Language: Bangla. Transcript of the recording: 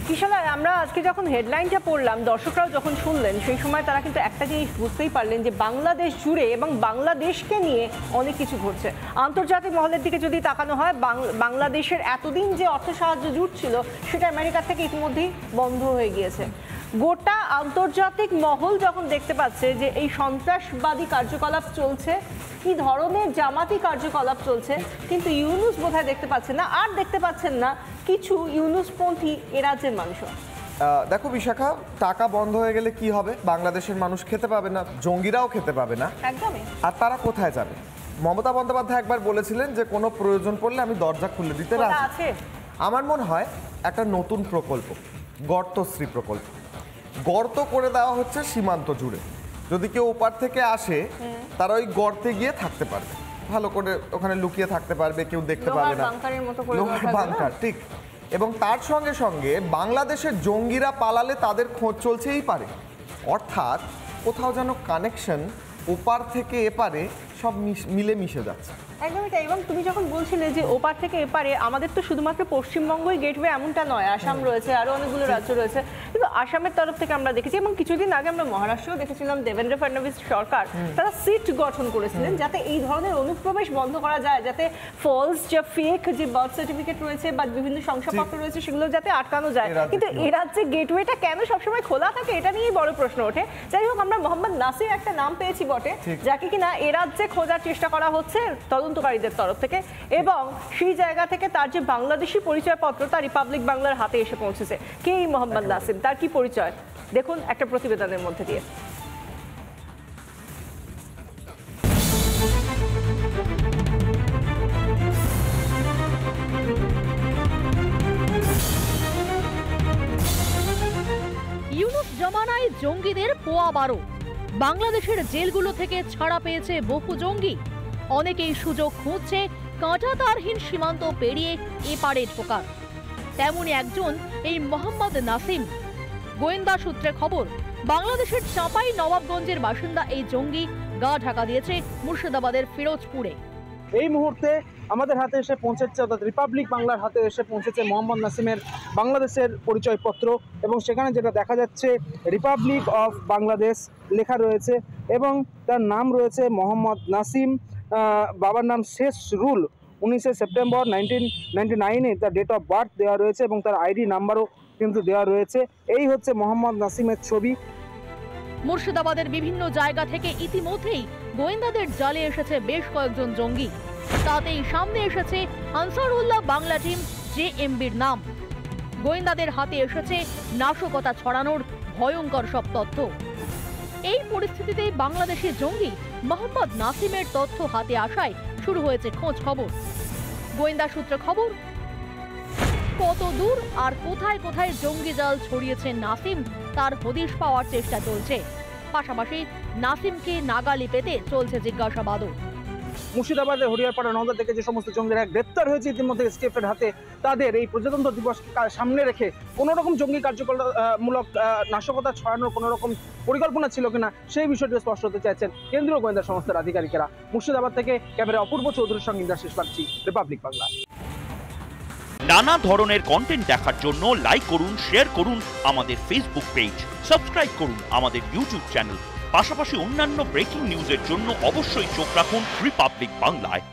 কিশোরায় আমরা আজকে যখন হেডলাইনটা পড়লাম, দর্শকরাও যখন শুনলেন, সেই সময় তারা কিন্তু একটা জিনিস বুঝতেই পারলেন যে বাংলাদেশ জুড়ে এবং বাংলাদেশকে নিয়ে অনেক কিছু ঘটছে। আন্তর্জাতিক মহলের দিকে যদি তাকানো হয়, বাংলাদেশের এতদিন যে অর্থ সাহায্য জুটছিল সেটা আমেরিকা থেকে ইতিমধ্যেই বন্ধ হয়ে গিয়েছে। গোটা আন্তর্জাতিক মহল যখন দেখতে পাচ্ছে যে এই সন্ত্রাসবাদী কার্যকলাপ চলছে, কি ধরনের জামাতি কার্যকলাপ চলছে, কিন্তু ইউনূস বোধহয় দেখতে পাচ্ছেন না, আর দেখতে পাচ্ছেন না কিছু ইউনূসপন্থী এ রাজ্যের মানুষও। দেখো বিশাখা, টাকা বন্ধ হয়ে গেলে কি হবে? বাংলাদেশের মানুষ খেতে পাবে না, জঙ্গিরাও খেতে পাবে না। একদমই। আর তারা কোথায় যাবে? মমতা বন্দ্যোপাধ্যায় একবার বলেছিলেন যে কোনো প্রয়োজন পড়লে আমি দরজা খুলে দিতে রাজি। আমার মনে হয় একটা নতুন প্রকল্প, গর্তশ্রী প্রকল্প, গর্ত করে দেওয়া হচ্ছে সীমান্ত জুড়ে। যদি কেউ ওপার থেকে আসে, তারা ওই গর্তে গিয়ে থাকতে পারবে, ভালো করে ওখানে লুকিয়ে থাকতে পারবে, কেউ দেখতে পাবে না। লোহার বাংকার, ঠিক। এবং তার সঙ্গে সঙ্গে বাংলাদেশের জঙ্গিরা পালালে তাদের খোঁজ চলছেই পারে। অর্থাৎ কোথাও যেন কানেকশন ওপার থেকে এপারে সব মিলে মিশে যাচ্ছে। একদমই তাই। এবং তুমি যখন বলছিলে যে ওপার থেকে এপারে, আমাদের তো শুধুমাত্র পশ্চিমবঙ্গই গেটওয়ে এমনটা নয়, আসাম রয়েছে, আরো অনেকগুলো রাজ্য রয়েছে। কিন্তু আসামের তরফ থেকে আমরা দেখেছি, এবং কিছুদিন আগে আমরা মহারাষ্ট্রেও দেখেছিলাম, দেবেন্দ্র ফডনবিস সরকার তারা সিট গঠন করেছিলেন যাতে এই ধরনের অনুপ্রবেশ বন্ধ করা যায়, যাতে ফলস যে ফেক যে বার্থ সার্টিফিকেট রয়েছে বা বিভিন্ন শংসাপত্র রয়েছে সেগুলো যাতে আটকানো যায়। কিন্তু এ রাজ্যে গেটওয়েটা কেন সবসময় খোলা থাকে, এটা নিয়েই বড় প্রশ্ন ওঠে। যাই হোক, আমরা মোহাম্মদ নাসির একটা নাম পেয়েছি বটে, যাকে কিনা এ রাজ্যে খোঁজার চেষ্টা করা হচ্ছে তদন্তকারীদের তরফ থেকে, এবং সেই জায়গা থেকে তার যে বাংলাদেশি পরিচয়পত্র তা রিপাবলিক বাংলার হাতে এসে পৌঁছেছে। কে এই মোহাম্মদ নাসিম, তার কি পরিচয়, দেখুন একটা প্রতিবেদনের মধ্যে দিয়ে। ইউনূস জমানায় জঙ্গিদের পোয়া বারো, বাংলাদেশের জেলগুলো থেকে ছাড়া পেয়েছে বহু জঙ্গি। অনেকেই সুযোগ খুঁজছে কাঁটাতারহীন সীমান্ত পেরিয়ে এপারে ঢোকার। তেমনই একজন এই মোহাম্মদ নাসিম। গোয়েন্দা সূত্রে খবর, বাংলাদেশের চাঁপাই নবাবগঞ্জের বাসিন্দা এই জঙ্গি গা ঢাকা দিয়েছে মুর্শিদাবাদের ফিরোজপুরে। এই মুহূর্তে আমাদের হাতে এসে পৌঁছেছে, অর্থাৎ রিপাবলিক বাংলার হাতে এসে পৌঁছেছে মোহাম্মদ নাসিমের বাংলাদেশের পরিচয়পত্র, এবং সেখানে যেটা দেখা যাচ্ছে রিপাবলিক অফ বাংলাদেশ লেখা রয়েছে, এবং তার নাম রয়েছে মোহাম্মদ নাসিম। বাবার নাম শেষ রুল, 19 সেপ্টেম্বর 1999-এ তার ডেট অফ বার্থ দেওয়া রয়েছে, এবং তার আইডি নাম্বারও কিন্তু দেওয়া রয়েছে। এই হচ্ছে মোহাম্মদ নাসিমের ছবি। মুর্শিদাবাদের বিভিন্ন জায়গা থেকে ইতিমধ্যেই গোয়েন্দাদের জালে এসেছে বেশ কয়েকজন জঙ্গি। তাতেই সামনে এসেছে আনসারুল্লাহ বাংলা টিম জেএমবির নাম। গোয়েন্দাদের হাতে এসেছে নাশকতা ছড়ানোর ভয়ঙ্কর সব তথ্য। এই পরিস্থিতিতে বাংলাদেশি জঙ্গি মোহাম্মদ নাসিমের তথ্য হাতে আসায় শুরু হয়েছে খোঁজ খবর। গোয়েন্দা সূত্রে খবর, কত দূর আর কোথায় কোথায় জঙ্গি জাল ছড়িয়েছে নাসিম তার হদিশ পাওয়ার চেষ্টা চলছে। পাশাপাশি নাসিমকে নাগালে পেতে চলছে জিজ্ঞাসাবাদও। মুর্শিদাবাদের হরিয়ারপাড়া নওদা থেকে যে সমস্ত জঙ্গিরা গ্রেপ্তার হয়েছে ইতিমধ্যে এসকেপের হাতে, তাদের এই প্রজাতন্ত্র দিবস সামনে রেখে কোনো রকম জঙ্গি কার্যকলাপমূলক নাশকতা ছড়ানোর কোনো রকম পরিকল্পনা ছিল কিনা সেই বিষয়টি স্পষ্ট হতে চাইছেন কেন্দ্রীয় গোয়েন্দা সংস্থার আধিকারিকেরা। মুর্শিদাবাদ থেকে ক্যামেরা অপূর্ব চৌধুরীর সঙ্গে ইন্দ্রাশিস বাগচি, রিপাবলিক বাংলা। নানা ধরনের কন্টেন্ট দেখার জন্য লাইক করুন, শেয়ার করুন আমাদের ফেসবুক পেজ, সাবস্ক্রাইব করুন আমাদের ইউটিউব চ্যানেল। পাশাপাশি অন্যান্য ব্রেকিং নিউজের জন্য অবশ্যই চোখ রাখুন রিপাবলিক বাংলায়।